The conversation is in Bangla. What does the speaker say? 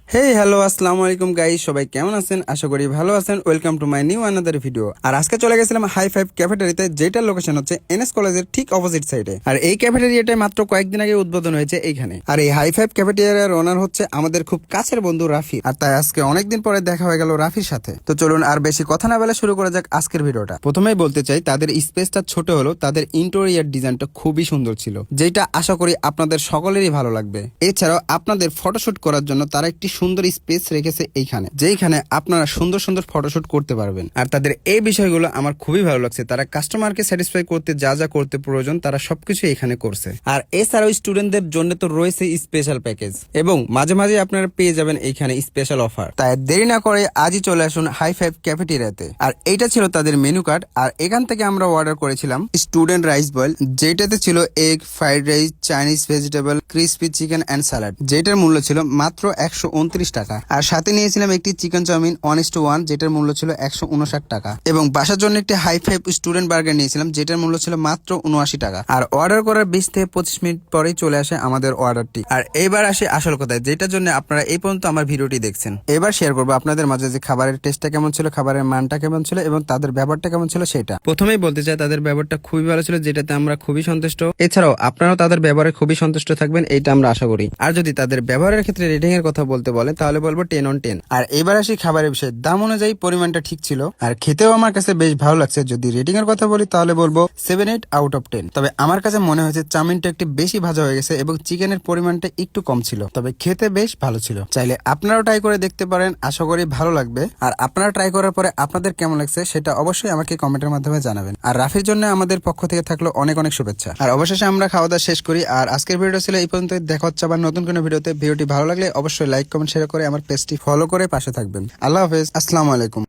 হেই হ্যালো আসসালামু আলাইকুম গাইস, সবাই কেমন আছেন? আশা করি ভালো আছেন। Welcome to my new another video. আর আজকে চলে গেছিলাম হাই ফাইভ ক্যাফেটেরিয়াতে, যেটার লোকেশন হচ্ছে এনএস কলেজের ঠিক অপোজিট সাইডে। আর এই ক্যাফেটেরিয়াটা মাত্র কয়েকদিন আগে উদ্বোধন হয়েছে এইখানে। আর এই হাই ফাইভ ক্যাফেটেরিয়ার ওনার হচ্ছে আমাদের খুব কাছের বন্ধু রাফি। আর তাই আজকে অনেকদিন পরে দেখা হয়ে গেল রাফির সাথে। তো চলুন আর বেশি কথা না বলে শুরু করা যাক আজকের ভিডিওটা। প্রথমেই বলতে চাই, তাদের স্পেসটা ছোট হলো, তাদের ইন্টেরিয়র ডিজাইনটা খুবই সুন্দর ছিল, যেটা আশা করি আপনাদের সকলেরই ভালো লাগবে। এছাড়াও আপনাদের ফটোশুট করার জন্য তারা একটি সুন্দর স্পেস রেখেছে এইখানে, যেখানে আপনারা সুন্দর সুন্দর ফটোশুট করতে পারবেন। আর তাদের এই বিষয়গুলো আমার খুবই ভালো লাগছে। তারা কাস্টমারকে স্যাটিসফাই করতে যা যা করতে প্রয়োজন তারা সবকিছু এখানে করছে। আর এছাড়াও স্টুডেন্টদের জন্য তো রয়েছে স্পেশাল প্যাকেজ, এবং মাঝে মাঝে আপনারা পেয়ে যাবেন এইখানে স্পেশাল অফার। তাই দেরি না করে আজই চলে আসুন হাই ফাইভ ক্যাফেটেরিয়াতে। আর এইটা ছিল তাদের মেনু কার্ড। আর এখান থেকে আমরা অর্ডার করেছিলাম স্টুডেন্ট রাইস বয়েল, যেটাতে ছিল egg, fried rice, Chinese vegetable, crispy chicken and salad, যেটার মূল্য ছিল মাত্র 129 টাকা। আর সাথে নিয়েছিলাম একটি চিকেন চাউমিন 1:1, যেটার মূল্য ছিল 159 টাকা। এবং বাসার জন্য একটি হাই ফাইভ স্টুডেন্ট বার্গার নিয়েছিলাম, যেটার মূল্য ছিল মাত্র 79 টাকা। আর অর্ডার করার 20 থেকে 25 মিনিট পরেই চলে আসে আমাদের অর্ডারটি। আর এবার আসে আসল কথায়, যেটার জন্য আপনারা এই পর্যন্ত আমার ভিডিওটি দেখছেন। এবার শেয়ার করবো আপনাদের মাঝে যে খাবারের টেস্টটা কেমন ছিল, খাবারের মানটা কেমন ছিল, এবং তাদের ব্যবহারটা কেমন ছিল সেটা। প্রথমেই বলতে চাই, তাদের ব্যবহারটা খুবই ভালো ছিল, যেটাতে আমরা খুবই সন্তুষ্ট। এছাড়াও আপনারাও তাদের ব্যবহারে খুবই সন্তুষ্ট থাকবেন, এইটা আমরা আশা করি। আর যদি তাদের ব্যবহারের ক্ষেত্রে রেটিং এর কথা বলতে বলেন, তাহলে বলবো 10/10। আর এবার আসি খাবারের বিষয়ে। দাম অনুযায়ী পরিমাণটা ঠিক ছিল, আর খেতেও আমার কাছে বেশ ভালো লাগছে। যদি রেটিং এর কথা বলি তাহলে বলবো 7/8 তবে আমার কাছে মনে হয়েছে চাউমিনটা একটু বেশি ভাজা হয়ে গেছে এবং চিকেনের পরিমাণটা একটু কম ছিল, তবে খেতে বেশ ভালো ছিল। চাইলে আপনারাও ট্রাই করে দেখতে পারেন, আশা করি ভালো লাগবে। আর আপনারা ট্রাই করার পরে আপনাদের কেমন লাগছে সেটা অবশ্যই আমাকে কমেন্টের মাধ্যমে জানাবেন। আর রাফির জন্য আমাদের পক্ষ থেকে থাকলো অনেক অনেক শুভেচ্ছা। আর অবশেষে আমরা খাওয়া দাওয়া শেষ করি। আর আজকের ভিডিও ছিল এই পর্যন্ত। দেখা হচ্ছে আবার নতুন কোনো ভিডিওতে। ভিডিওটি ভালো লাগলে অবশ্যই লাইক কমেন্ট শেয়ার করে আমার পেজটি ফলো করে পাশে থাকবেন। আল্লাহ হাফেজ, আসসালামু আলাইকুম।